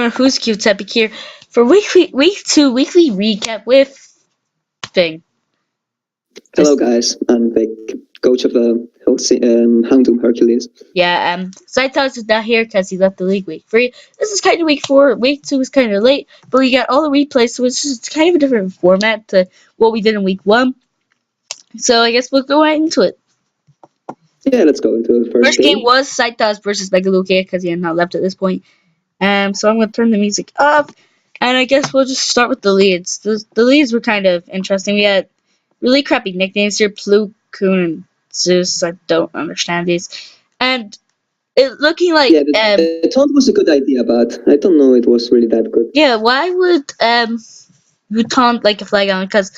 Gamer, who's cute Epic here for week 2 weekly recap with thing. Hello, guys. I'm Vic, coach of the Houndoom Hercules. Yeah, Saitas is not here because he left the league week 3. This is kind of week 4. Week 2 is kind of late, but we got all the replays, so it's just kind of a different format to what we did in week 1. So I guess we'll go right into it. Yeah, let's go into the first game was Saitas versus Megalukia because he had not left at this point. So I'm going to turn the music off, and I guess we'll just start with the leads. The leads were kind of interesting. We had really crappy nicknames here, Pluke, Coon, and Zeus. I don't understand these. And it looking like... Yeah, the taunt was a good idea, but I don't know it was really that good. Yeah, why would you taunt like a Flygon? Because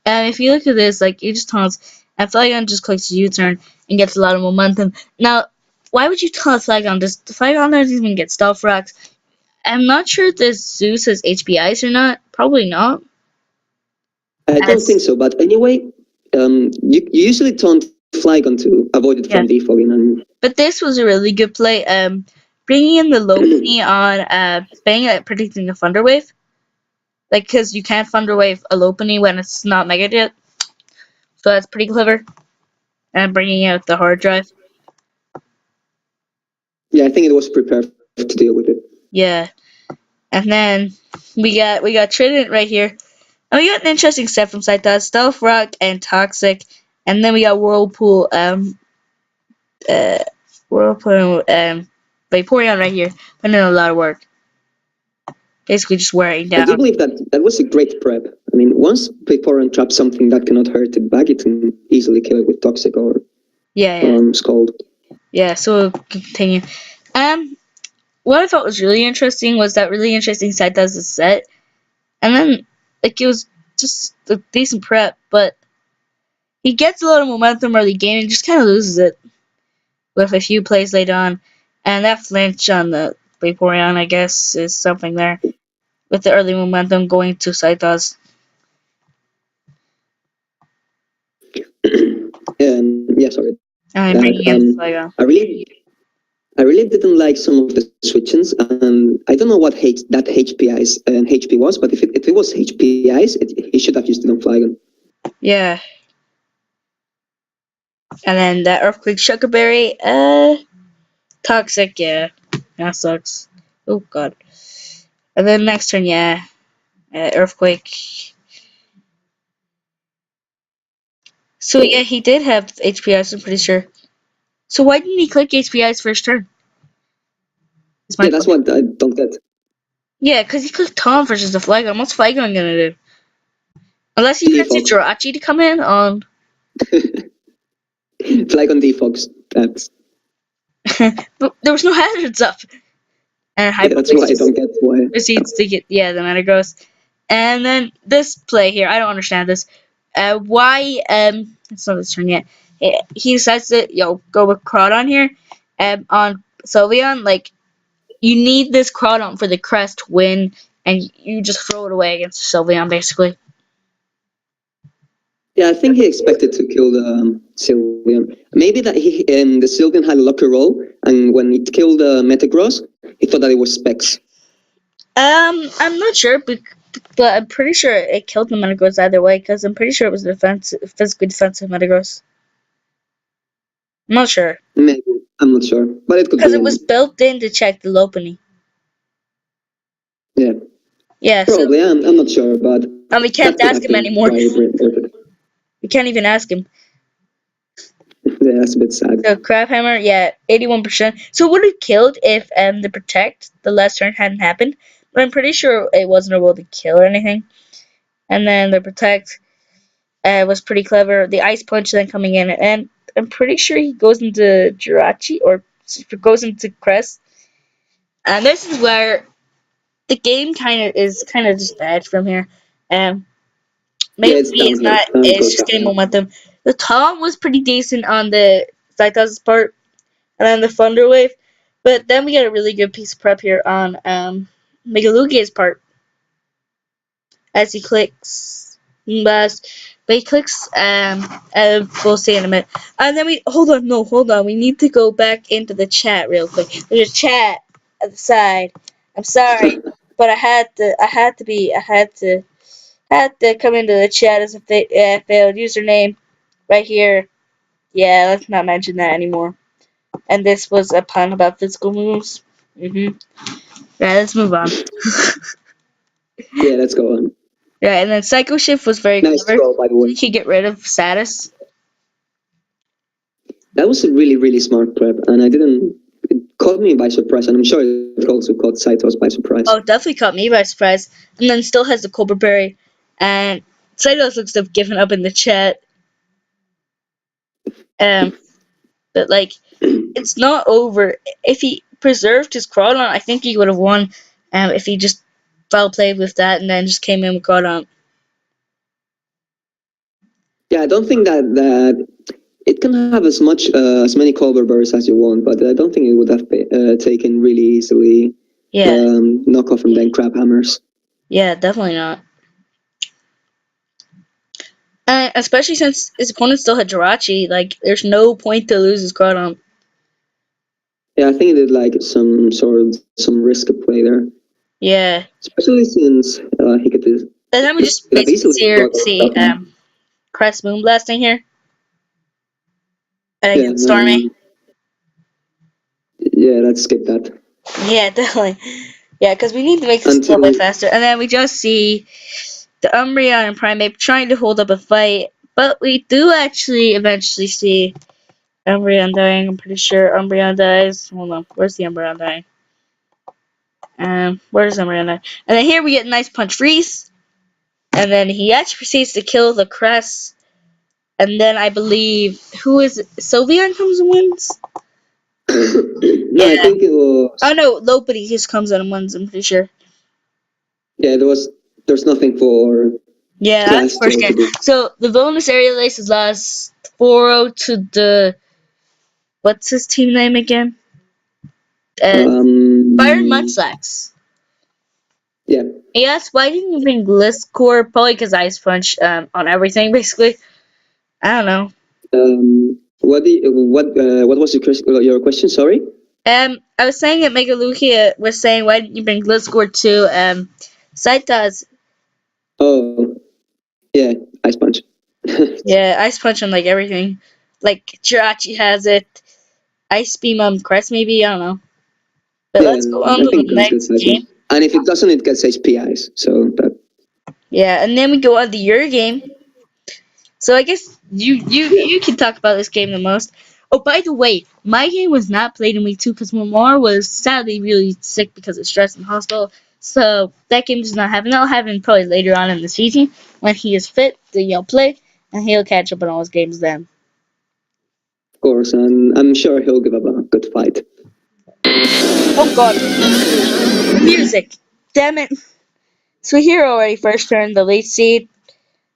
if you look at this, like, you just taunt, and Flygon just clicks U-turn and gets a lot of momentum. Now, why would you taunt Flygon? Does the Flygon doesn't even get Stealth Rocks? I'm not sure if this Zeus has HP Ice or not. Probably not. I don't think so, but anyway, you usually taunt Flygon to avoid it from defaulting. But this was a really good play. Bringing in the Lopunny on banging at predicting the Thunder Wave. Like, because you can't Thunder Wave a Lopunny when it's not Mega Jet. So that's pretty clever. And bringing out the hard drive. Yeah, I think it was prepared to deal with it. Yeah. And then we got Trident right here. And we got an interesting set from Saitas, Stealth Rock and Toxic. And then we got Whirlpool, Vaporeon right here. Putting in a lot of work. Basically just wearing down. I do believe that was a great prep. I mean, once Vaporeon traps something that cannot hurt it back, it can easily kill it with Toxic or Scald. Yeah, so we'll continue. What I thought was really interesting was that really interesting side does the set. And then, like, it was just a decent prep, but he gets a lot of momentum early game and just kind of loses it with a few plays later on. And that flinch on the Vaporeon, I guess, is something there. With the early momentum going to Saitas. Yeah, sorry. And bringing in Flygon. I really didn't like some of the switch-ins, and I don't know what that HP was, but if it was HP Ice, he should have used it on Flygon. Yeah. And then that Earthquake Sugarberry, Toxic, yeah. That sucks. Oh, God. And then next turn, yeah. Earthquake. So, yeah, he did have HP Ice, I'm pretty sure. So why didn't he click HP Ice first turn? Yeah, that's what I don't get. Yeah, because he clicked Tom versus the Flygon. What's Flygon gonna do? Unless he gets Jirachi to come in on... Flygon defogs. That's... But there was no hazards up. And that's why I don't get why. Proceeds to get, the Metagross. And then this play here, I don't understand this. Why, it's not his turn yet. He decides to, go with Crawdon here. On Sylveon, like, you need this Crawdon for the crest to win, and you just throw it away against Sylveon, basically. Yeah, I think he expected to kill the Sylveon. Maybe that the Sylveon had a lucky roll, and when it killed the Metagross, he thought that it was Specs. I'm not sure, but I'm pretty sure it killed the Metagross either way, because I'm pretty sure it was physically defensive Metagross. I'm not sure. Maybe. I'm not sure. But it could be. Because it was built in to check the Lopunny. Yeah. Yeah. Probably. So, I'm not sure, but... And we can't ask him anymore. We can't even ask him. Yeah, that's a bit sad. So, Crabhammer, yeah, 81%. So it would have killed if the Protect, the last turn, hadn't happened. But I'm pretty sure it wasn't able to kill or anything. And then the Protect was pretty clever. The Ice Punch then coming in. And I'm pretty sure he goes into Jirachi or goes into Crest. And this is where the game is kind of just bad from here. Maybe it's not. It's just getting momentum. The Tom was pretty decent on the Saitas' part, and then the Thunder Wave. But then we got a really good piece of prep here on Megalukia's part. As he clicks but he clicks we'll see in a minute. And then hold on, we need to go back into the chat real quick. There's a chat at the side. I'm sorry. but I had to come into the chat as a failed username right here. Yeah, let's not mention that anymore. And this was a pun about physical moves. Right, let's move on. Yeah, let's go on. Right, and then Psycho Shift was very Nice clever. throw, by the way. He could get rid of status. That was a really, really smart prep, and it caught me by surprise, and I'm sure it also caught Saitos by surprise. Oh, it definitely caught me by surprise. And then still has the Cobra Berry. And Saitos looks to have given up in the chat. But like, it's not over. If he preserved his Crawdon, I think he would have won. If he just foul played with that and then just came in with Crawdon. Yeah, I don't think that it can have as many Colbert Burrs as you want, but I don't think it would have taken really easily. Yeah. Knockoff and then crab hammers. Yeah, definitely not. Especially since his opponent still had Jirachi, like there's no point to lose his Crawdon. Yeah, I think he did like some risk play there. Yeah. Especially since he could. And then we just basically see Crest Moonblasting here. And against Stormy. Yeah, let's skip that. Yeah, definitely. Yeah, because we need to make this a little bit faster. And then we just see the Umbreon and Primeape trying to hold up a fight. But we do actually eventually see Umbreon dying. I'm pretty sure Umbreon dies. Hold on. Where's the Umbreon dying? Where's Umbreon dying? And then here we get a nice punch Reese. And then he actually proceeds to kill the Crest. And then I believe, who is it? Sylveon comes and wins? No, yeah. I think it was. Oh no, Lopunny just comes in and wins, I'm pretty sure. Yeah, there's nothing for. Yeah, that's the first game. So the bonus aerial ace is lost 4-0 to the. What's his team name again? Fire Munchlax. Yeah. Yes, why didn't you bring Gliscor? Probably because Ice Punch on everything, basically. I don't know. What was your question? Sorry. I was saying that Mega Lugia was saying, why didn't you bring Gliscor to Saitas? Oh, yeah, Ice Punch. Yeah, Ice Punch on like everything. Like Jirachi has it. Ice Beam on Crest, maybe? I don't know. But let's go on to the next game. And if it doesn't, it gets HPIs. So that. Yeah, and then we go on to your game. So I guess you can talk about this game the most. Oh, by the way, my game was not played in week 2 because Mamar was sadly really sick because of stress in the hospital. So that game does not happen. That'll happen probably later on in the season when he is fit to play, and he'll catch up on all his games then. Of course, and I'm sure he'll give up a good fight. Oh god, the music! Damn it! So here already first turn the late seed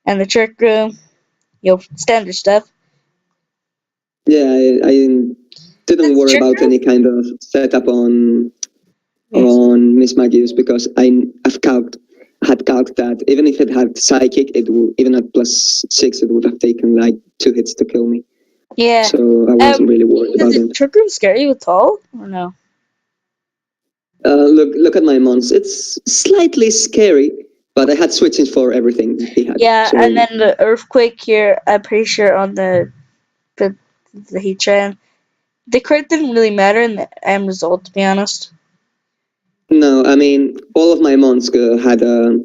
and the trick room, standard stuff. Yeah, I didn't worry about any kind of setup on Miss Magius because had calced that even if it had psychic, it would, even at +6, it would have taken like 2 hits to kill me. Yeah. So I wasn't really worried about it. Does the trick room scare you at all, or no? Look at my mons. It's slightly scary, but I had switching for everything he had. Yeah, so. And then the earthquake here, I'm pretty sure on the Heatran. The crit didn't really matter in the end result, to be honest. No, I mean, all of my mons had a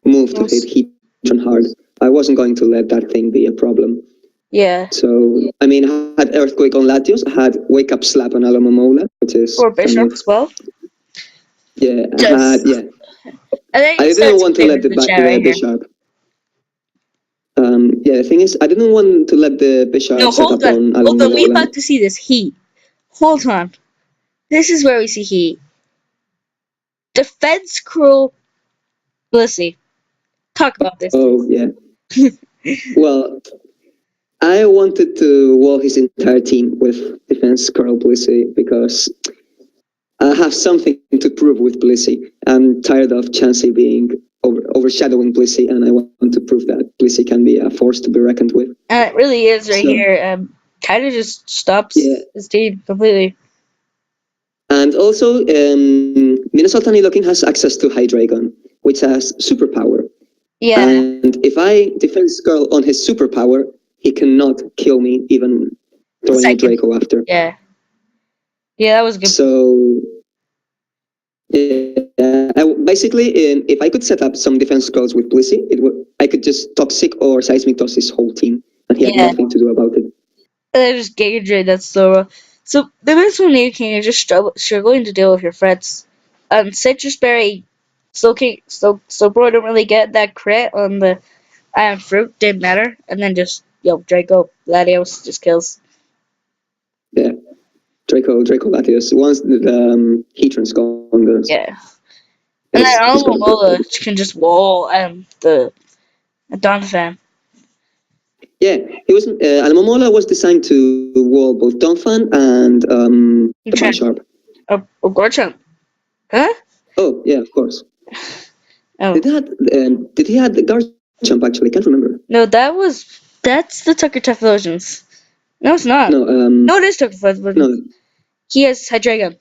move to hit Heatran hard. I wasn't going to let that thing be a problem. Yeah. So, I mean, I had Earthquake on Latios, I had Wake Up Slap on Alomomola, which is... Or Bishop as well. Yeah, I didn't want to let the Bishop. Yeah, the thing is, I didn't want to let the Bishop set up on Alomomola. Hold on, we're about to see this heat. Hold on. This is where we see heat. Defense Cruel Blissey. Talk about this. Oh, yeah. Well, I wanted to wall his entire team with Defense Curl Blissey because I have something to prove with Blissey. I'm tired of Chansey being overshadowing Blissey, and I want to prove that Blissey can be a force to be reckoned with. And it really is right here. Kind of just stops his team completely. And also, Minnesota Nidoking has access to Hydreigon, which has superpower. Yeah. And if I defense Girl on his superpower, he cannot kill me, even throwing a Second. Draco after. Yeah. Yeah, that was good. So, basically, if I could set up some defense scrolls with Blissey, I could just Toxic or Seismic Toss his whole team, and he had nothing to do about it. And then just Giga Drain, that's so rough. So the best one you can, you're just struggling to deal with your threats. Citrus Berry, so bro don't really get that crit on the iron fruit, didn't matter. And then just, Draco, Latios just kills. Yeah. Draco Latios. Once the Heatran's gone, Yeah. And then Alomomola can just wall the Donphan. Yeah, he was. Alamomola was designed to wall both Donphan and the Bisharp. Oh, Gorchomp. Huh? Oh yeah, of course. Oh. Did he have the Garchomp actually? Can't remember. No, that's the Tucker Tough versions. No, it's not. No, it is Tucker Tough versions. No. He has Hydreigon.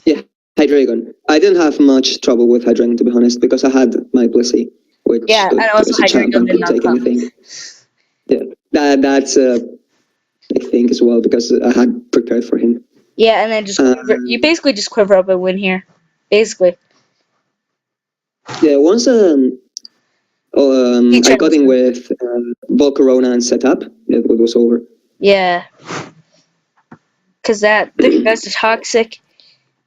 Yeah, Hydreigon. I didn't have much trouble with Hydreigon, to be honest, because I had my Blissey, which and also Hydreigon did not come. Anything. Yeah, that's a big thing as well, because I had prepared for him. Yeah, and then just you basically just quiver up and win here, basically. Yeah, once I got in with Volcarona and setup, it was over. Yeah, because that's the Toxic,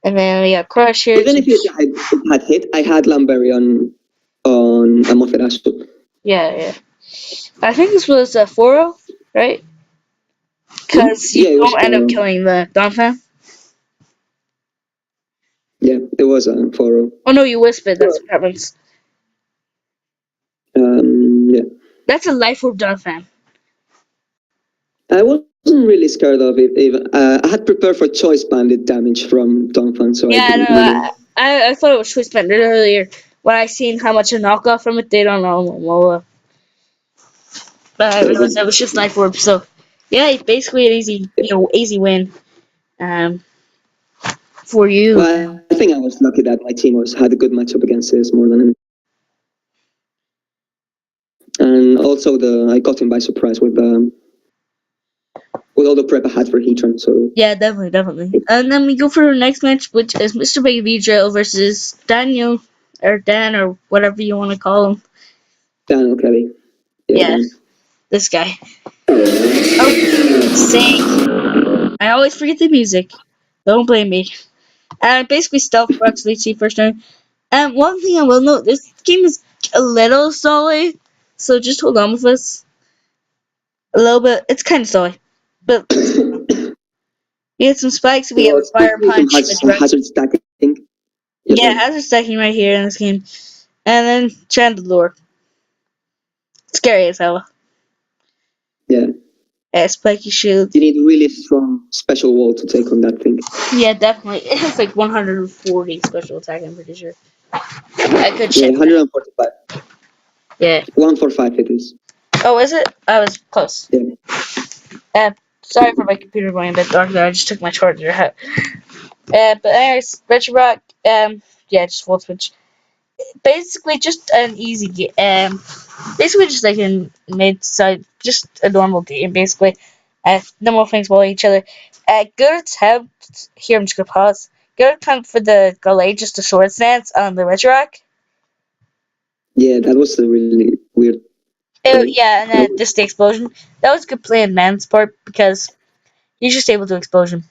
and then we got Crusher. Even if it had hit, I had Lamberry on Amotherasu. Yeah. I think this was a 4-0, right? Because you don't end up killing the Donphan. Yeah, it was a 4-0. Oh no, you Wisp it. That's what happens. Yeah. That's a Life Orb Donphan. I wasn't really scared of it. Even I had prepared for Choice Bandit damage from Donphan, so I thought it was Choice Bandit earlier when I seen how much a knockoff from it did on Alomomola. But I realized that was just Life Orb. So yeah, basically an easy win. For you. Well, I think I was lucky that my team had a good matchup against this more than anything. And also I got him by surprise with all the prep I had for Heatran. So yeah, definitely. And then we go for our next match, which is Mr. Baby Vigil versus Daniel or Dan or whatever you want to call him. Daniel Kelly. Yeah, this guy. Oh, sing. I always forget the music. Don't blame me. And basically Stealth Rocks Lychee first turn. And one thing I will note, this game is a little solid, so just hold on with us. A little bit. It's kind of solid. But we had some spikes, we have Fire Punch. Hazard stacking. Yeah, hazard stacking right here in this game. And then Chandelure. Scary as hell. Yeah. Spiky Shield. You need a really strong special wall to take on that thing. Yeah, definitely. It has like 140 special attack, I'm pretty sure. I could check. 145. Yeah. 145 it is. Oh, is it? I was close. Yeah. Sorry for my computer going a bit dark there. I just took my charger out. But anyways, Retro Rock, just full switch. Basically, just an easy game. Basically, just like in mid-side, just a normal game, basically. No more things below each other. Good attempt. Here, I'm just gonna pause. Good attempt for the Gallade, just a sword stance on the Retro Rock. Yeah, that was a really weird. Yeah, and then just the explosion. That was good play in man's part because he's just able to explosion.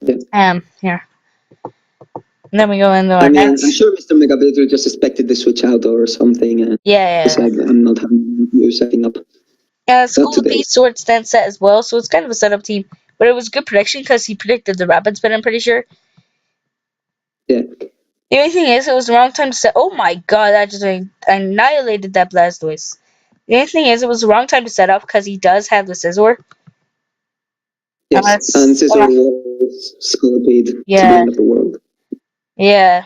Yeah. Here. And then we go into our next. I'm sure Mr. Megablitter just expected the switch out or something. And yeah. Said, I'm not having you setting up. School Beast sword stance set as well, so it's kind of a setup team. But it was good prediction because he predicted the rapid spin, I'm pretty sure. Yeah. The only thing is, it was the wrong time to set. Oh my god, I just annihilated that Blastoise. The only thing is, it was the wrong time to set up because he does have the Scizor. Yes, and Scizor was Scolipede to the end of the world. Yeah.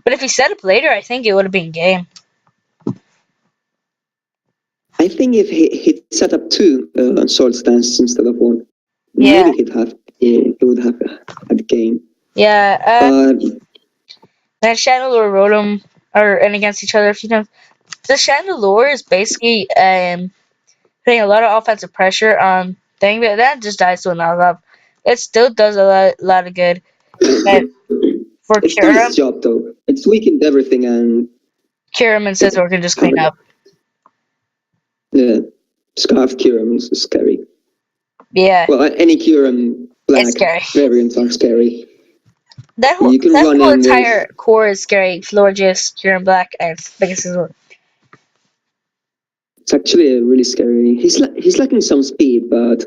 But if he set up later, I think it would have been game. I think if he set up two sword stances instead of one. Yeah, maybe he would have had the game. yeah. But Then Chandelure rode him or and against each other a few times. The Chandelure is basically putting a lot of offensive pressure on thing, but that just dies to another level. It still does a lot of good. But for it's doing its job though. It's weakened everything, and Kiram and it Scizor can just have clean up. the Scarf Kyurem is scary. Yeah, Well, any Kyurem it's black scary. variants are scary. That whole You can that run whole in with entire core is scary. Florges, Kiram Black, and Biggest Scizor. it's actually a really scary. He's lacking some speed, but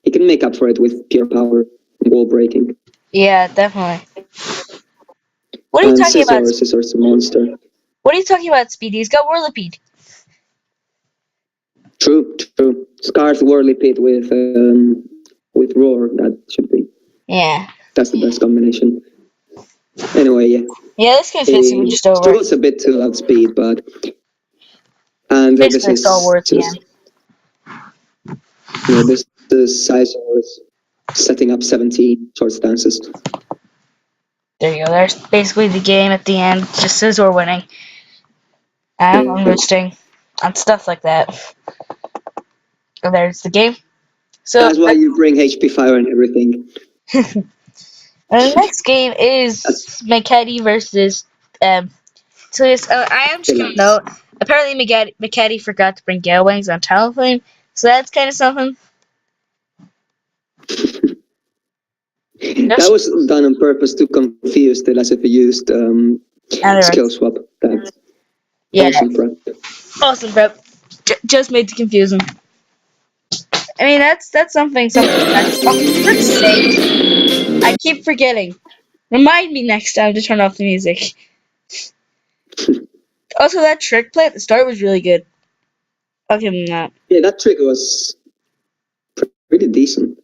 he can make up for it with pure power, wall breaking. Yeah, definitely. What are you And talking about? Scissor's a monster. What are you talking about, Speedy? He's got Whirlipede. True. Scarf Whirlipede with Roar. That should be. Yeah. That's the best combination. Anyway, yeah. Yeah, this game's basically He just over. struggles a bit to outspeed, but and this Basically, it's all is worth the just end. this is Sizer was setting up 17 short stances. There you go. There's basically the game at the end. Just Scizor winning. And Yeah. unroosting. And stuff like that. And there's the game. So, That's why you bring HP Fire and everything. and the next game That's is McKetty versus. So yes, I am just gonna relax. note. Apparently, McKetty forgot to bring Gale Wings on Talonflame, so that's kind of something. That Just was done on purpose to confuse the less if you used skill anyway, swap. That's yeah, awesome prep. awesome, bro. Just made to confuse him. I mean, that's something special. Oh, for frick's sake! I keep forgetting. Remind me next time to turn off the music. Also, that trick play at the start was really good. I'll give him that. Yeah, that trick was pretty decent.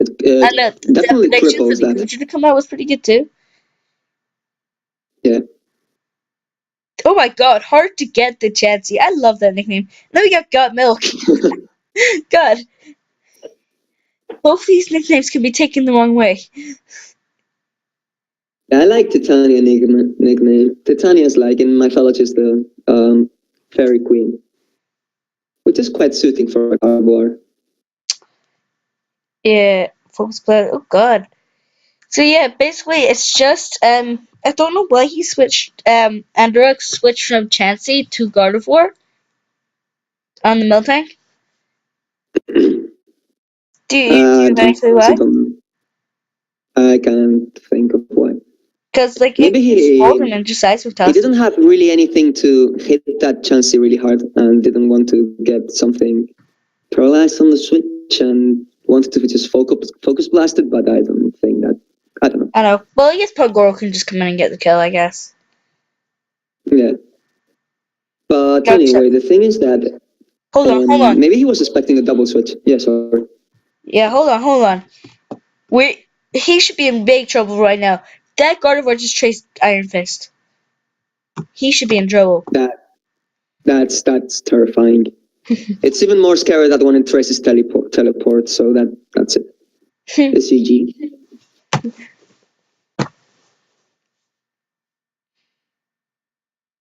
And It the definitely prediction for cripples the that. Gucci to come out was pretty good too. Yeah. Oh my god, hard to get the Chansey. I love that nickname. Then we got Milk. God, both these nicknames can be taken the wrong way. I like Titania nickname. Titania is like in mythology is the fairy queen, which is quite suiting for a card war. Yeah, focus play. Oh god. So yeah, basically it's just I don't know why he switched Androx switched from Chansey to Gardevoir on the Miltank. Do you have To any be clue honest, I why? don't know. I can't think of why. Because like if Maybe you just hold him and just ice with he toss. didn't have really anything to hit that Chansey really hard, and didn't want to get something paralyzed on the switch, and wanted to just focus blast it. But I don't think that. I don't know. I know. Well, I guess Pogoro can just come in and get the kill, I guess. Yeah. But Gotta check. anyway, the thing is that Hold on. maybe he was expecting a double switch. Yeah, sorry. Yeah, hold on. He should be in big trouble right now. That Gardevoir just traced Iron Fist. He should be in trouble. That's terrifying. It's even more scary that when it traces teleport. So that's it. It's GG.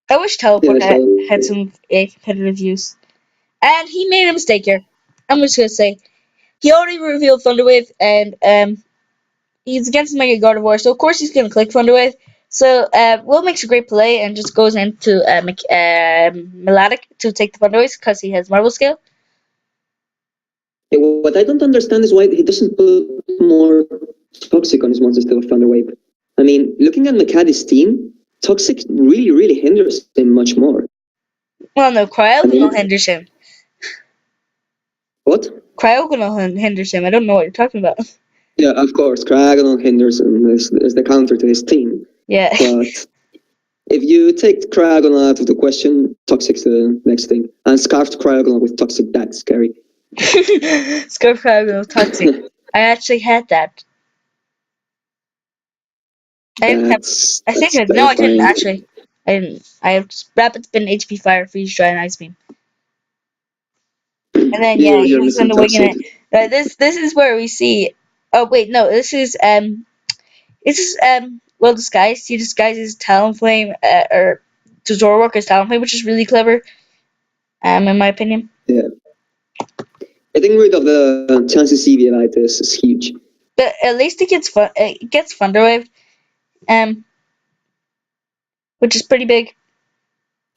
I wish Yeah. Teleport had So some competitive use. And he made a mistake here. I'm just gonna say he already revealed Thunderwave, and he's against Mega Gardevoir, so of course he's gonna click Thunderwave. So Will makes a great play and just goes into Melodic to take the Thunderwave because he has Marble Scale. yeah, what I don't understand is why he doesn't put more toxic on his monsters instead of Thunderwave. I mean, looking at McCaddy's team, toxic really hinders him much more. Well, no, I Cryogonal mean, hinders him. what? Cryogonal hinders him. I don't know what you're talking about. Yeah, of course, Kragon Henderson is the counter to his team. Yeah. But if you take Kragon out of the question, Toxic's the next thing. And Scarfed Kragon with Toxic, that's scary. Cryogonal toxic. I actually had that. I didn't have. I think That's no, I didn't terrifying. actually. I didn't. I have Rapid Spin, HP Fire, Freeze Dry, and Ice Beam. And then yeah, he You're was missing gonna wing Toxic. it. Right. This is where we see. Oh wait, no. This is well disguised. He disguises Talonflame or to Zoroark as Talonflame, which is really clever. In my opinion. Yeah. Getting rid of the chances Eviolitis is huge. But at least it gets It gets Thunderwave, um, which is pretty big.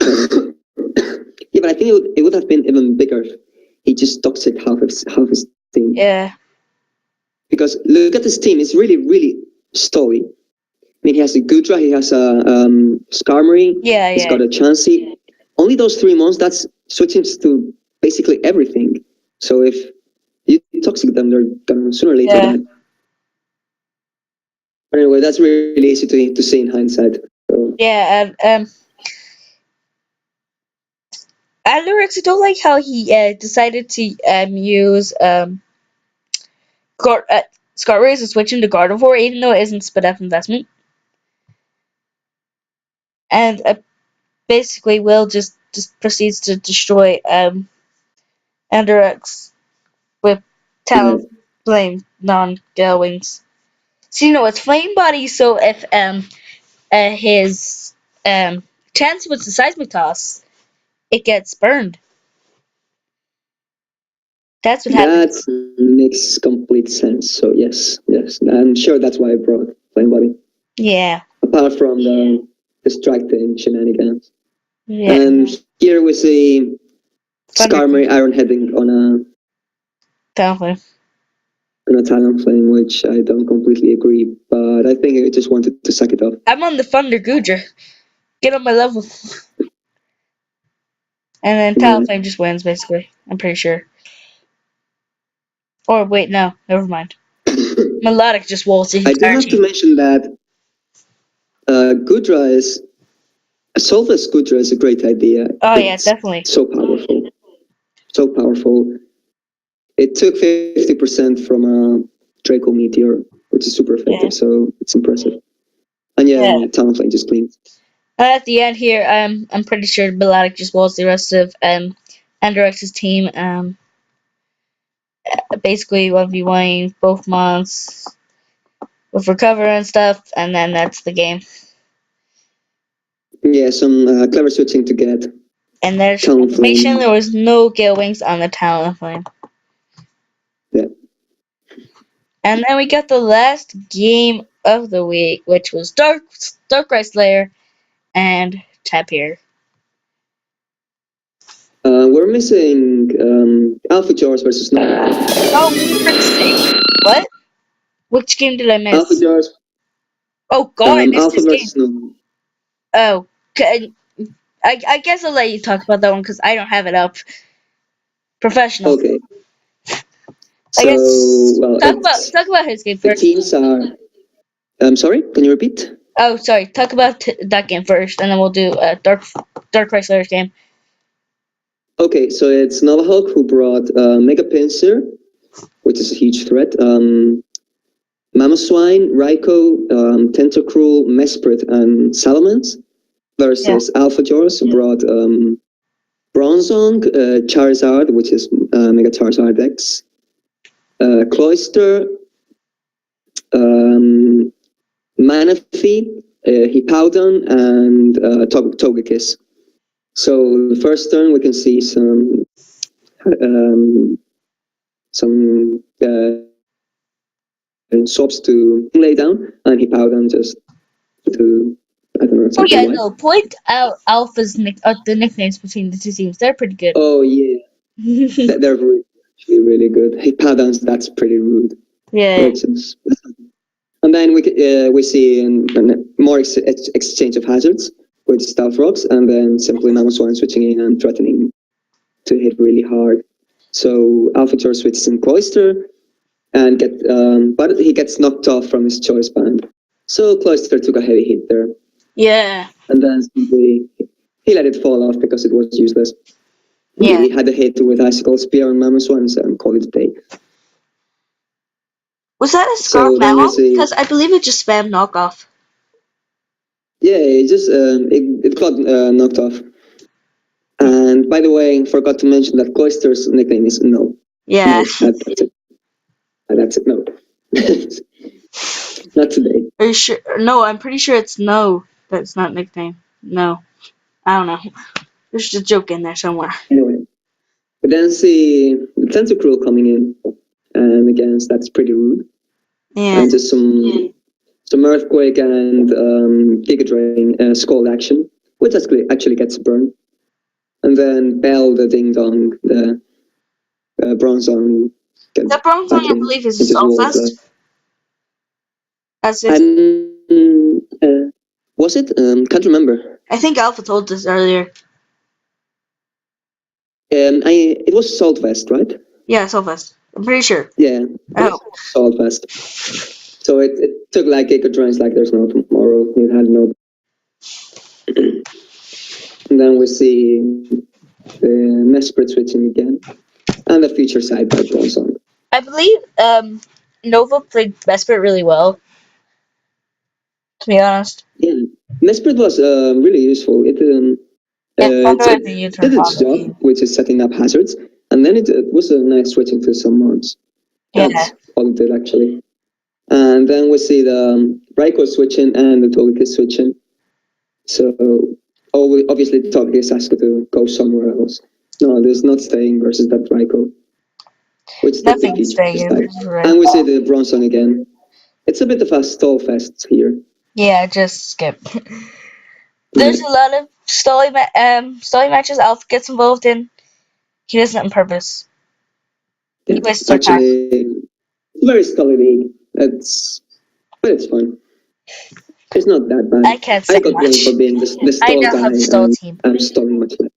Yeah, but I think it would have been even bigger. He just toxic half his team. Yeah. Because look at this team; it's really really stally. I mean, he has a Gudra, he has a Skarmory, Yeah. he's Yeah. got a Chansey. Only those 3 months. That's switches to basically everything. So if you toxic them, they're gonna sooner or later Yeah. die. But anyway, that's really easy to see in hindsight. So, Yeah. And Alurix, I don't like how he decided to use Gar- uh, Skarmory as a switch into Gardevoir, even though it isn't sped up investment. And basically, Will just proceeds to destroy Alurix with yeah. Talon Flame non-Gale Wings. So it's Flame Body. So if his chance with the Seismic Toss, it gets burned. That's what happened. That makes complete sense. So yes, I'm sure that's why I brought Flame Body. Yeah. Apart from the distracting shenanigans. Yeah. And here we see Thunder Skarmory Iron heading Talon on a Talonflame, which I don't completely agree, but I think I just wanted to suck it up. I'm on the Thunder Gudra. Get on my level. And then Yeah. Talonflame just wins, basically. I'm pretty sure. Or wait, no, never mind. Melodic just walls his I do entire have to team. mention that Gudra is Solve's Gudra is a great idea. Oh yeah, It's definitely. so powerful, so powerful. It took 50% from a Draco Meteor, which is super Yeah. effective. So it's impressive. And Yeah. Talonflame just cleans. At the end here, I'm pretty sure Melodic just walls the rest of Andorex's team. Basically 1v1 both mons with recover and stuff, and then that's the game. Yeah, some clever switching to get And there's Talonflame. information. There was no Gale Wings on the Talonflame. Yeah. And then we got the last game of the week, which was Darkrai Slayer and Tapir. We're missing Alpha Jars versus Nova. Oh, for goodness sake. What? Which game did I miss? Alpha Jars, Oh god, I missed Alpha this game. versus Nova. Oh, I guess I'll let you talk about that one because I don't have it up. Professional. Okay. I guess So, well, talk about his game the first. teams are. I'm sorry. Can you repeat? Oh, sorry. Talk about that game first, and then we'll do Dark Slayer's game. Okay, so it's Novahawk who brought Mega Pinsir, which is a huge threat. Mamoswine, Raikou, Tentacruel, Mesprit, and Salamence versus Alpha Jars who brought Bronzong, Charizard, which is Mega Charizard X, Cloyster, Manaphy, Hippowdon, and Togekiss. So the first turn we can see some swaps to lay down, and Hippowdon just to I don't know Oh exactly yeah, why. no. Point out Alpha's the nicknames between the two teams. They're pretty good. Oh yeah, they're actually really good. Hippowdon's that's pretty rude. Yeah. And then we see more exchange of hazards with Stealth Rocks, and then simply Mamoswine switching in and threatening to hit really hard. So Alphator switches in Cloyster and but he gets knocked off from his choice band. So Cloyster took a heavy hit there. Yeah. And then simply he let it fall off because it was useless. Yeah. He had a hit with Icicle Spear on Mamoswine and called it a day. Was that a Scarf Mammal? Because I believe it just spam knockoff. Yeah, it just it got knocked off. And by the way, forgot to mention that Cloyster's nickname is No. Yeah. No, that's it. That's it. No, not today. Are you sure? No, I'm pretty sure it's No. That's not nickname. No. I don't know. There's just a joke in there somewhere. Anyway, we then see the Tentacruel coming in, and again, that's pretty rude. Yeah. And just some earthquake and Giga Drain Scald action, which actually gets a burn. And then Bell the Ding Dong, the Bronzong. The Bronzong, I believe, is Alfest. As was it? Can't remember. I think Alpha told us earlier. It was Saltfest, right? Yeah, Alfest. I'm pretty sure. Yeah, Saltfest. So it took like Giga Drains like there's no tomorrow. It had no. And then we see the Mesprit switching again, and the feature side by Bronzong. I believe Nova played Mesprit really well. To be honest. Yeah, Mesprit was really useful. It did its job, which is setting up hazards, and then it was a nice switching to some mobs. That's all it did actually. And then we see the Raikou switching and the Togekiss switching. So obviously the Togekiss has to go somewhere else. No, there's not staying versus that Raikou. Which nothing staying. And we see the Bronzong again. It's a bit of a stall fest here. Yeah, just skip. There's a lot of stalling matches Alpha gets involved in. He does it on purpose. Yeah, actually, very stally league. But it's fun. It's not that bad. I can't say I got blamed for being the stall guy. have a stall team. I'm stalling much less.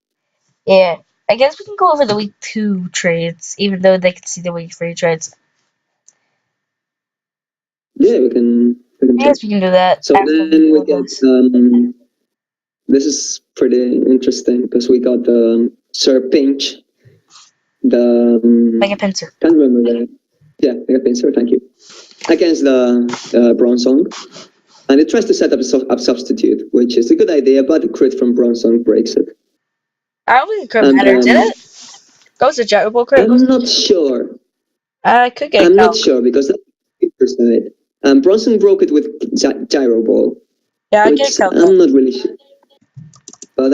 Yeah, I guess we can go over the week 2 trades, even though they can see the week 3 trades. Yeah, we can. Yes, we can do that. So then we get this is pretty interesting because we got Sir Pinch, the Mega Pinsir. Can't remember that. Yeah, Mega Pinsir. Thank you. Against the Bronzong, and it tries to set up a substitute, which is a good idea, but the crit from Bronzong breaks it. I don't think the crit mattered, did it? That was a Gyro Ball crit. I'm not sure. I could get. I'm not sure because that's the side. Bronzong broke it with Gyro Ball. Yeah, I get it. I'm not really sure. But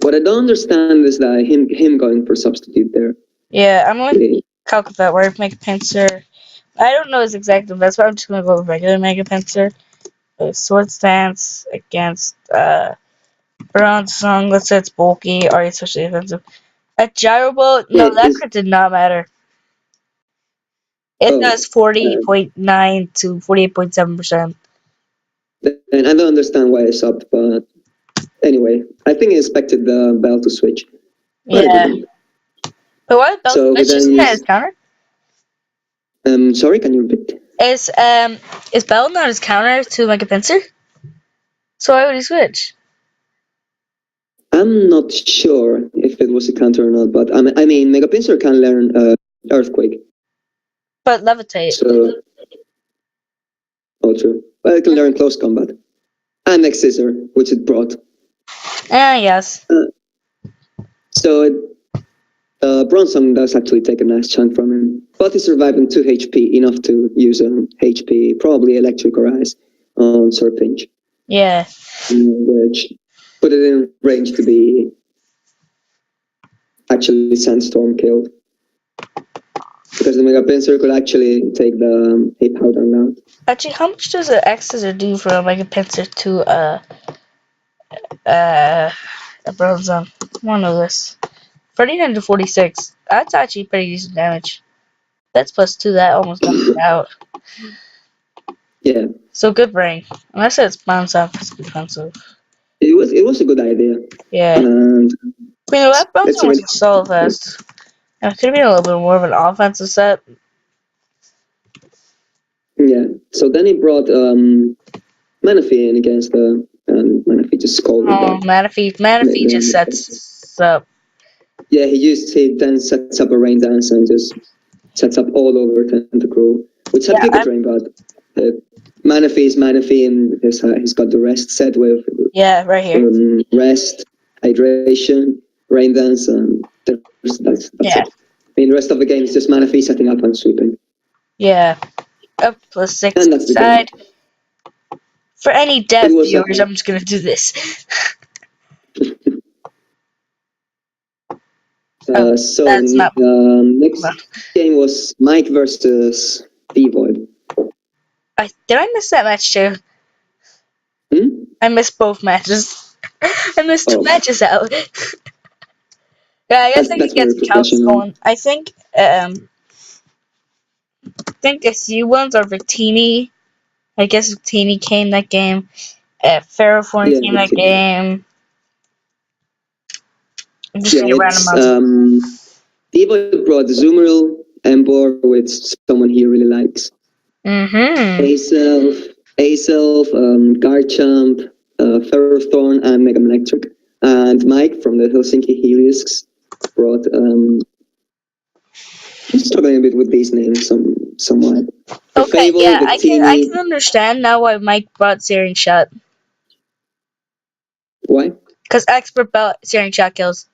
what I don't understand is that him going for substitute there. Yeah, I'm going to calculate that where Mega Pinsir. I don't know his exact best, but I'm just going to go with regular Mega Pinsir. Sword Stance against Bronzong. Let's say it's bulky or especially defensive. A Gyro Ball, no, that crit did not matter. It does 40.9 to 48.7%. And I don't understand why it's up, but anyway, I think I expected the Bell to switch. Yeah. But why Bell switch? Isn't that his counter? Sorry, can you repeat? Is Bell not his counter to Mega Pinsir? So why would he switch? I'm not sure if it was a counter or not, but I mean, Mega Pinsir can learn Earthquake. But Levitate. So, true. But it can learn Close Combat. And Next Scissor, which it brought. Yes. So Bronzong does actually take a nice chunk from him. But he's surviving 2 HP, enough to use HP, probably Electric or Ice, on Sir Pinch. Yeah. Which put it in range to be actually Sandstorm killed. Because the Mega Pinsir could actually take the Hay Powder now. Actually, how much does an X-Scissor do for a Mega Pinsir to a Bronzong? I want to know this. 39 to 46. That's actually pretty decent damage. That's +2. That almost knocks it out. Yeah. So good brain. Unless it's bounce off, it's expensive. It was a good idea. Yeah. And that Bronzong was so fast. It could have been a little bit more of an offensive set. Yeah. So then he brought Manaphy in against the Manaphy just scolded. Manaphy just sets up. Yeah, he then sets up a rain dance and just sets up all over Tentacruel, which had Giga Drain, but Manaphy is Manaphy, and he's got the rest set with. Yeah, right here. Rest, hydration, rain dance, and that's it. I mean, the rest of the game is just Manaphy setting up and sweeping. Yeah. Up plus 6 and that's the game. side. For any It deaf was viewers, I'm just gonna do this. Oh, so that's not. Hold on. next game was Mike versus Devoid. Did I miss that match too? Hmm? I missed both matches. I missed two Oh, matches out. Yeah, I guess I that's can get very some counts professional. going. I think SU ones are Victini. I guess Victini came that game. Ferroform Yeah, came that Victini. game. I'm just Yeah, gonna it's randomize. Devoid brought Zoomerl Embor with someone he really likes. Mm-hmm. Aself, Garchomp, Ferrothorn, and Mega Electric. And Mike from the Helsinki Heliosks brought. I'm struggling a bit with these names somewhat. Okay, Fable, yeah, I Victini. can understand now why Mike brought Searing Shot. Why? Because expert belt Searing Shot kills.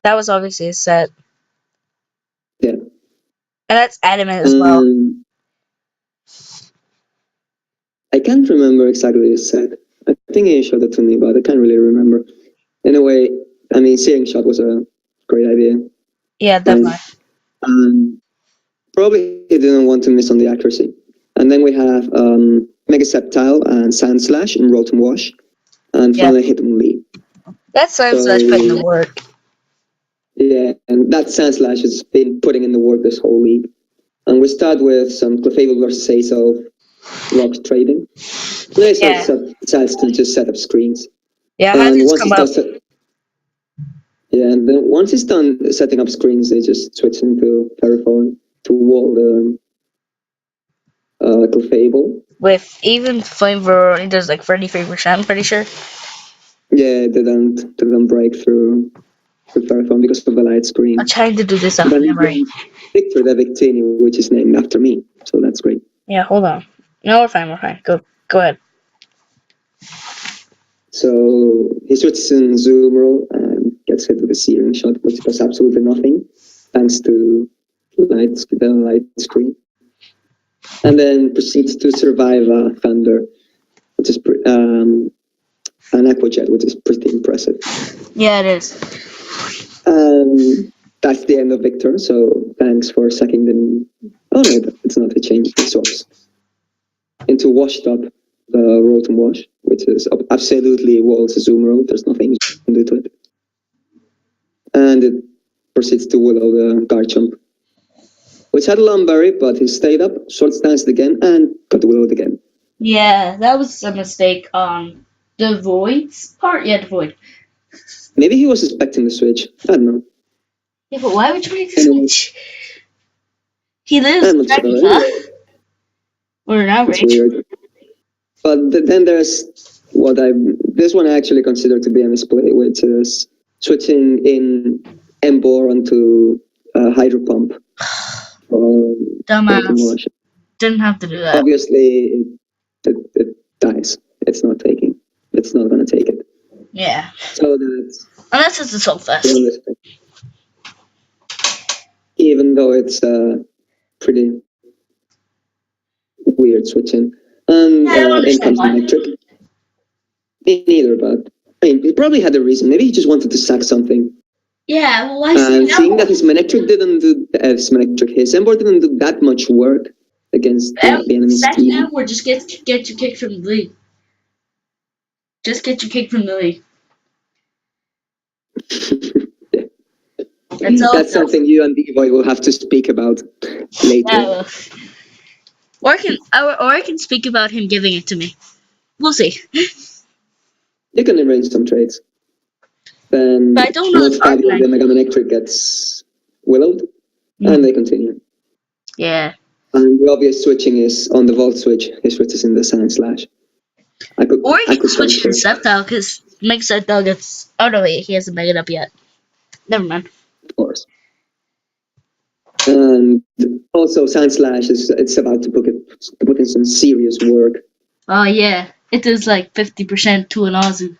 That was obviously a set. Yeah. And that's adamant as well. I can't remember exactly what you said. I think he showed it to me, but I can't really remember. Anyway, I mean, Searing Shot was a great idea. Yeah, definitely. And probably he didn't want to miss on the accuracy. And then we have Mega Sceptile and Sand Slash in Rotom Wash. And Yeah. finally hit on Lead. That sounds So- like putting the work. Yeah, and that Sand Slash has been putting in the work this whole week. And we start with some Clefable versus Aso rock trading. Aso Yeah. decides to just set up screens. Yeah, how did And this once come he up? starts, yeah, and then once he's done setting up screens, they just switch into Terraform to wall the Clefable. With even Flamethrower only does like 33%, I'm pretty sure. Yeah, they don't break through Terraform because of the light screen. I'm trying to do this off Then he memory. brings Victor the Victini, which is named after me, so that's great. Yeah, hold on. No, we're fine, we're fine. Go ahead. So he switches in Zoomerl and gets hit with a Searing Shot, which does absolutely nothing, thanks to the light screen. And then proceeds to survive a Thunder, which is an Aqua Jet, which is pretty impressive. Yeah, it is. That's the end of Victor, so thanks for sucking the... Oh no, it's not a change, it swaps. Into Washed Up, Rotom Wash, which is absolutely walls Zoomerl, there's nothing you can do to it. And it proceeds to Willow the Garchomp, which had a Lumberry, but he stayed up, short stanced again, and got Willowed again. Yeah, that was a mistake on the Void's part. Yeah, the Void. Maybe he was expecting the switch. I don't know. Yeah, but why would you make the Anyway, switch? He lives I'm not sure. huh? Or an It's outrage. weird. But then there's this one I actually consider to be a misplay, which is switching in Embor onto Hydro Pump. Dumbass. Didn't have to do that. Obviously, it dies. It's not taking. It's not going to take it. Yeah. So that's Unless it's a Soul Fest. Even though it's pretty weird switching. And Yeah, I don't in understand comes why. Electric. Me neither, but I mean, he probably had a reason. Maybe he just wanted to sack something. Yeah, well, why And seeing that his Manectric didn't do his Embor didn't do that much work against the enemy's team. Or just get you kicked from the league. Just get you kicked from the league. That's something you and Devoid will have to speak about later. Yeah, or I can speak about him giving it to me. We'll see. You can arrange some trades. Then But I don't know if the Mega Manectric gets willowed, and they continue. Yeah. And the obvious switching is on the Volt switch. He switches in the Sand Slash. Or he can switch to Sceptile because Mega Sceptile gets. Oh no, wait, he hasn't made it up yet. Never mind. Of course. And also, Sand Slash it's about to put in some serious work. Oh yeah, it does like 50% to an Azu.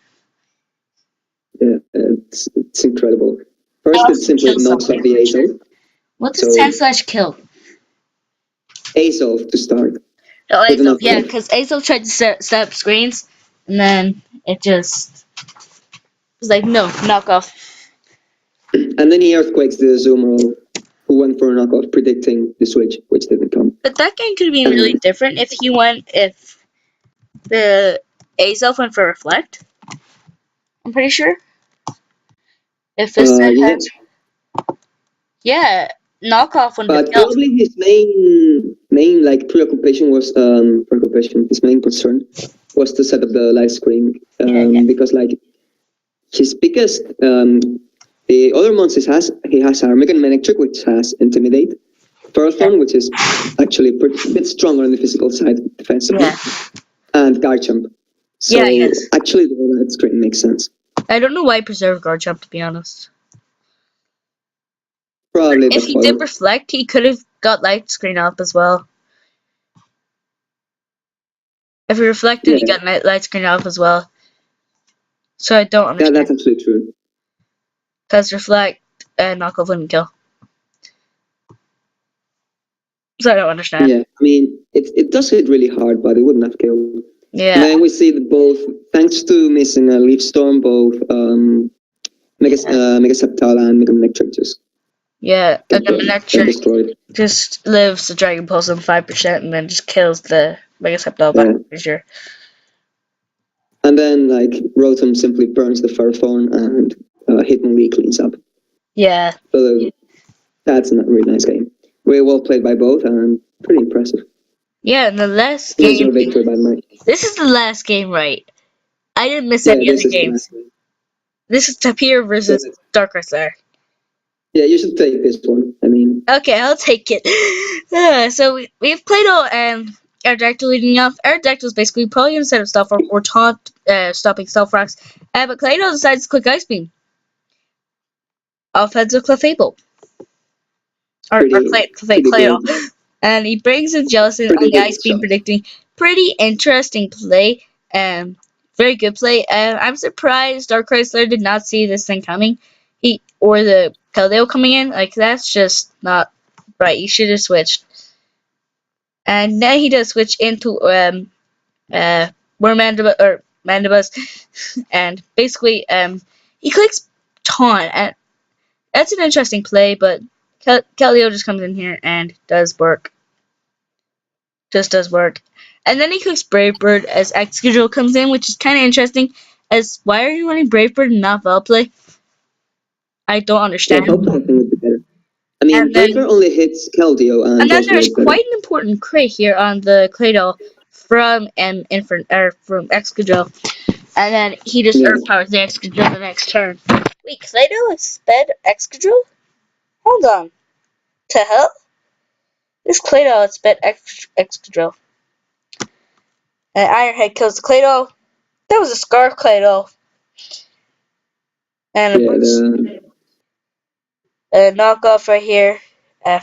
Yeah, it's incredible. First, it simply knocks off the Azo. What does Sand Slash kill? Azov to start Oh, for the Azel, yeah, knockoff. because Azel tried to set up screens, and then it just was like, no, knock off. And then he earthquakes the Zoom roll, who went for a knockoff, predicting the switch, which didn't come. But that game could have been really different if the Azel went for reflect. I'm pretty sure. If Vista Yeah, had, yeah, knockoff wouldn't have but killed. probably his main like preoccupation, his main concern was to set up the live screen, Yeah. because like his biggest the other monsters he has Armig and Manic Trick, which has Intimidate, Ferrothorn, which is actually a bit stronger on the physical side defensively, Yeah. and Garchomp. Yeah, I So guess. actually the live screen makes sense. I don't know why he preserved guard jump, to be honest. Probably If the he did foil. reflect, he could have got light screen up as well. If he reflected, he Yeah, got light screen up as well. So I don't yeah, understand. that's actually true. Because reflect and knockoff wouldn't kill. So I don't understand. Yeah, I mean it does hit really hard, but it wouldn't have killed. And Yeah. then we see that both, thanks to missing a Leaf Storm, both Mega Septile and Mega Nectar just Yeah. And the get Manectric destroyed. just lives the Dragon Pulse on 5% and then just kills the Mega Septile back, Yeah. I'm pretty sure. And then like Rotom simply burns the Ferrothorn and Hitmonlee cleans up. Yeah. So that's a really nice game. Very well played by both and pretty impressive. Yeah, and the last Easier game. victory by Mike. This is the last game, right? I didn't miss Yeah, any this other is the last games. game. This is Tapir So versus Darkrai Slayer. yeah, you should take this one. I mean, Okay, I'll take it. So we've played all our deck leading up. Our deck was basically probably going to set up stuff or taunt stopping Stealth Rocks. But Claydol decides to click Ice Beam. Offensive Clefable. Or pretty Claydol. good. And he brings in Jellicent on Pretty the good Ice Beam, shot. predicting pretty interesting play. Very good play. I'm surprised Dark Chrysler did not see this thing coming. Or the Keldeo coming in. Like, that's just not right. He should have switched. And now he does switch into more Mandibus, and basically he clicks taunt, and that's an interesting play. But Keldeo just comes in here and does work. Just does work. And then he clicks Brave Bird as Excadrill comes in, which is kind of interesting. As why are you running Brave Bird and not Valplay? I don't Yeah, understand. Helper I think would be better. I mean, And then Braver only hits Keldeo and then does there's way better. quite an important crit here on the Claydol from from Excadrill. And then he just Yeah. Earth powers the Excadrill the next turn. Wait, Claydol is sped Excadrill? Hold on. To hell? This Claydol is sped Excadrill. And Ironhead kills the Claydol. That was a Scarf Claydol. And a Yeah, bunch knockoff right here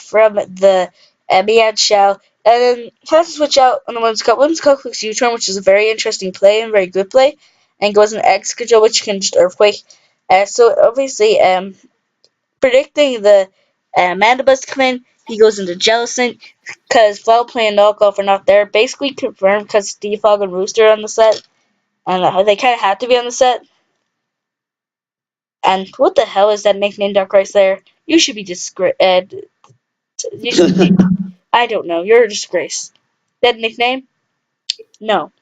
from the Mian Shao. And then has to switch out on the Women's Cup. Women's Cup clicks U-turn, which is a very interesting play and very good play. And goes in Excadrill, which can just Earthquake. So obviously, predicting the Mandibus to come in, he goes into Jellicent because Valplay and Knockoff are not there. Basically confirmed because Defog and Rooster are on the set, and they kind of had to be on the set. And what the hell is that nickname, Darkrai Slayer? You should be you should be. I don't know. You're a disgrace. That nickname? No.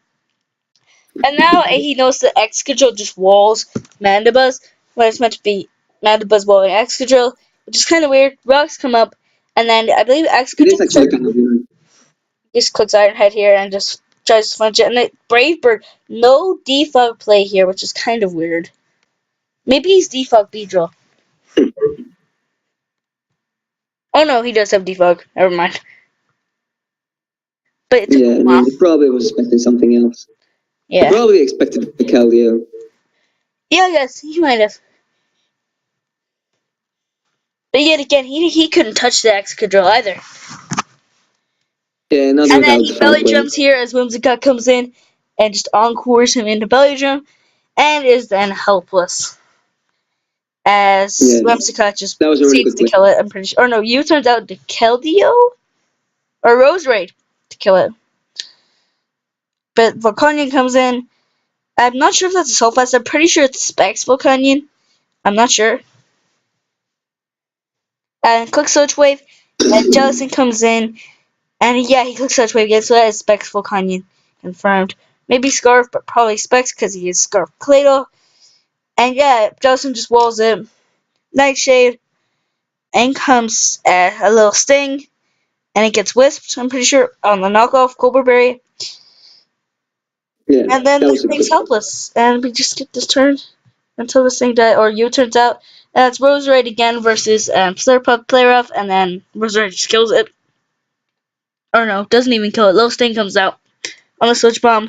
And now he knows that Excadrill just walls Mandibus when it's meant to be Mandibus walling Excadrill, which is kind of weird. Rocks come up, and then I believe it is Excadrill actually kind of weird. just clicks Ironhead here and just tries to flinch it. And Brave Bird, no defog play here, which is kind of weird. Maybe he's defog Beedrill. Oh no, he does have defog. Never mind. But it took Yeah, a I while. mean, he probably was expecting something else. He Yeah. probably expected the Keldeo. Yeah, I guess he might have. But yet again, he couldn't touch the Excadrill either. Yeah, not And then without he foul belly play. jumps here as Whimsicott comes in and just encores him into belly jump and is then helpless. As Yeah, Whimsicott just that was a really proceeds good to play. kill it, I'm pretty sure. Or no, U turns out to Keldeo? or Rose Raid to kill it. But Volcanion comes in. I'm not sure if that's a Soul Fast. I'm pretty sure it's Specs Volcanion. I'm not sure. And click Search Wave, and Jellicent comes in, and yeah, he clicks Search Wave again, so that is Specs Volcanion confirmed. Maybe Scarf, but probably Specs because he is Scarf Clado. And yeah, Jellicent just walls it. Nightshade, and comes a little Sting, and it gets Wisped, I'm pretty sure, on the knockoff Cobra Berry. Yeah, And then that the was a thing's good. helpless, and we just get this turn until this thing dies, or you turns out. And it's Roserade again versus Slurpuff Play Rough, and then Roserade just kills it. Or no, doesn't even kill it. Little Sting comes out on the Sludge Bomb,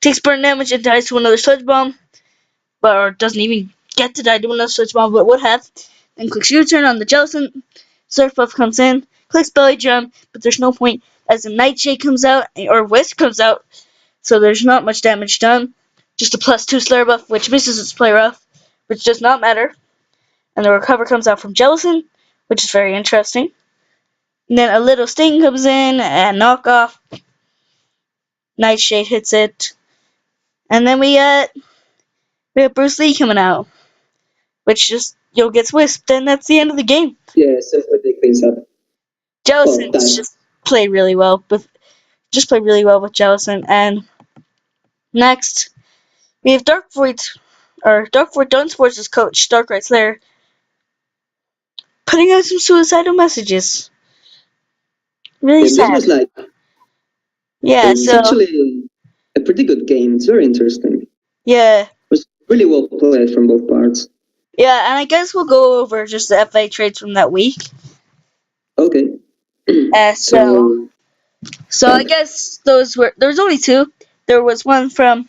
takes burn damage, and dies to another Sludge Bomb, but or doesn't even get to die to another Sludge Bomb, but would have. And clicks U-turn on the Jellicent. Slurpuff comes in, clicks Belly Drum, but there's no point as the Nightshade comes out, or Wisp comes out, so there's not much damage done. Just a +2 Slurpuff, which misses its Play Rough, which does not matter. And the Recover comes out from Jellicent, which is very interesting. And then a little Sting comes in, and knockoff. Nightshade hits it. And then we have Bruce Lee coming out, which just gets whisked, and that's the end of the game. Yeah, so for the cleans up. Well, Jellicent died. just played really well with Jellicent. And next we have Dark Void Dawn Sports' coach, Darkrai Slayer, putting out some suicidal messages. Really Yeah, this sad. was like Yeah, it's so actually a pretty good game. It's very interesting. It yeah. was really well played from both parts. Yeah, and I guess we'll go over just the FA trades from that week. Okay. Uh, so So so I guess there was only two. There was one from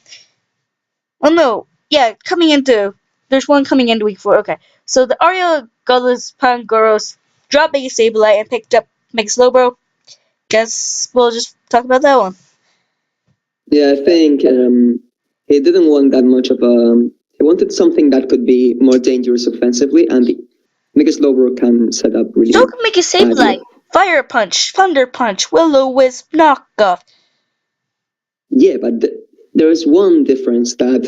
no, yeah, there's one coming into week 4. Okay. So the Ariel Godless Pangoros dropped Mega Sableye and picked up Mega Slowbro. Guess we'll just talk about that one. yeah, I think he didn't want that much of a. He wanted something that could be more dangerous offensively, and Mega Slowbro can set up So really can Mega badly. Sableye, Fire Punch, Thunder Punch, Willow Wisp, Knockoff. Yeah, but there is one difference that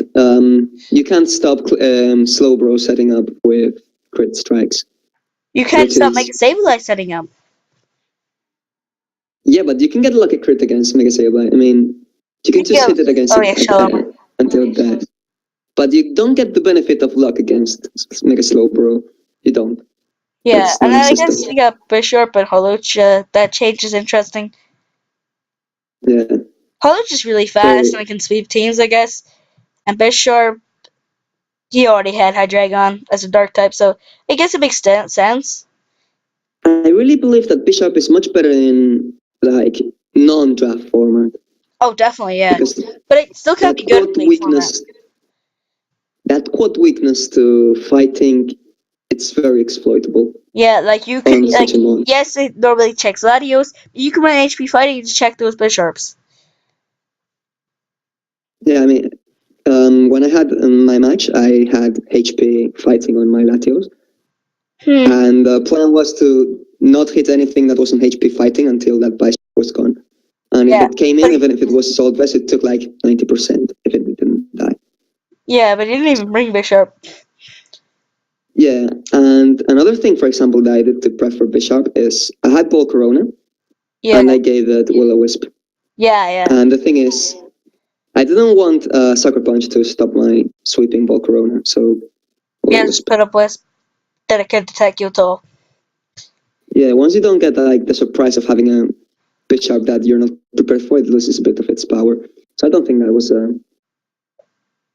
you can't stop Slowbro setting up with crit strikes. You can't Which stop is Mega Sableye setting up. yeah, but you can get like a crit against Mega Sableye. I mean, you can just Yeah. hit it against Oh it yeah, Shalom. until it dies. But you don't get the benefit of luck against Mega Slowbro. You don't. Yeah, It's and then I non-existent. guess you got Bishop and Holoch. That change is interesting. Yeah. Holoch is really So fast and can sweep teams, I guess. And Bishop, he already had Hydreigon as a dark type, so I guess it makes sense. I really believe that Bishop is much better in like non-draft format Oh, definitely, yeah. because But it still can't that be good in league format. quad weakness to fighting, it's very exploitable Yeah, like you could, on such a mod. yes, it normally checks Latios, but you can run HP fighting to check those Bishops. Yeah, I mean, when I had my match, I had HP fighting on my Latios, and the plan was to not hit anything that wasn't HP fighting until that Bishop was gone. And if Yeah, it came in, even if it was Assault Vest, it took like 90% if it didn't die. yeah, but he didn't even bring Bishop. Yeah, and another thing, for example, that I did to prep for Bishop is I had Ball Corona, Yeah, and I gave it Will-O-Wisp. yeah. And the thing is, I didn't want Sucker Punch to stop my sweeping Ball Corona, so Yeah, just Will-O-Wisp. put up with that it can't attack you at all. Yeah, once you don't get like the surprise of having a Bishop that you're not prepared for, it loses a bit of its power. So I don't think that was a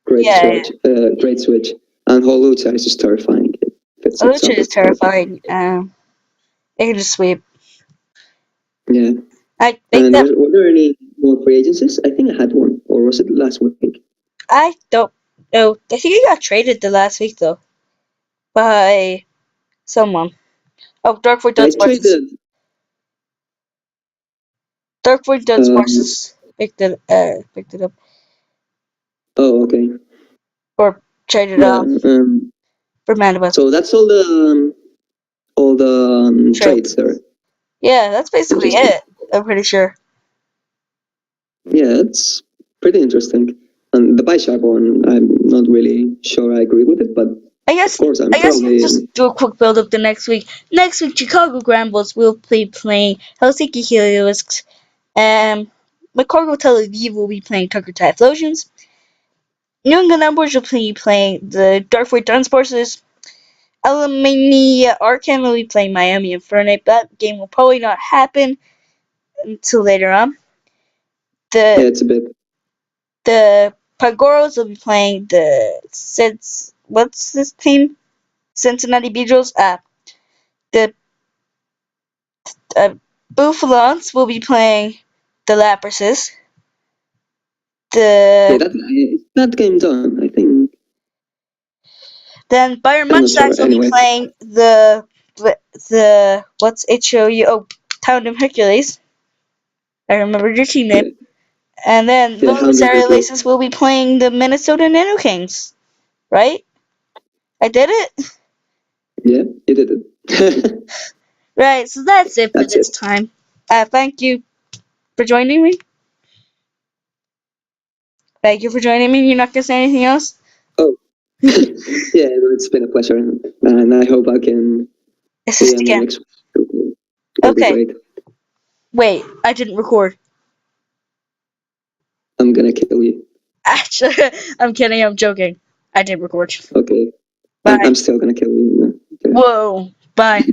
great switch. Great switch. And Holucha is just terrifying. It's Holoch is terrifying. It can just sweep. Yeah. I think And that were there any more free agencies? I think I had one, or was it last week? I don't know. I think he got traded the last week though by someone. Oh, I traded. Darkvoid Duns Horses picked it up Oh, okay. or traded Yeah. off for Mandibuck. So that's all the trades there. Yeah, that's basically Interesting. it. I'm pretty sure. Yeah, it's pretty interesting. And the pie chart one, I'm not really sure I agree with it, but I of guess course I'm I guess you can probably just do a quick build up to next week. Next week, Chicago Grambles will be playing Helsinki Heliosks. McCargo Tel Aviv will be playing Tucker Typhlosions. New England Numbers will be playing the Darkwood Dunsporces. Alamania Arcan will be playing Miami Inferno. That game will probably not happen until later on. yeah, The it's a bit the Pagoros will be playing the what's this team? Cincinnati Beagles. The Buffalons will be playing the Lapresses. yeah. The That game done. I think Then Bayern I'm not sure. Munchausen will be Anyway, playing the what's HOU? Oh, Tandem Hercules. I remembered your team name. yeah, And then yeah, Louis Hounded Hercules. Laces will be playing the Minnesota Nano Kings. Right? I did it? Yeah, you did it. Right, so that's it for That's it. this time. Thank you for joining me. Thank you for joining me. You're not gonna say anything else? Oh, yeah, it's been a pleasure, and I hope I can be Assist on the again. next one. It'll be Okay. great. Wait, I didn't record. I'm gonna kill you. Actually, I'm kidding. I'm joking. I did record. Okay, Bye. I'm still gonna kill you. Okay. Whoa. Bye.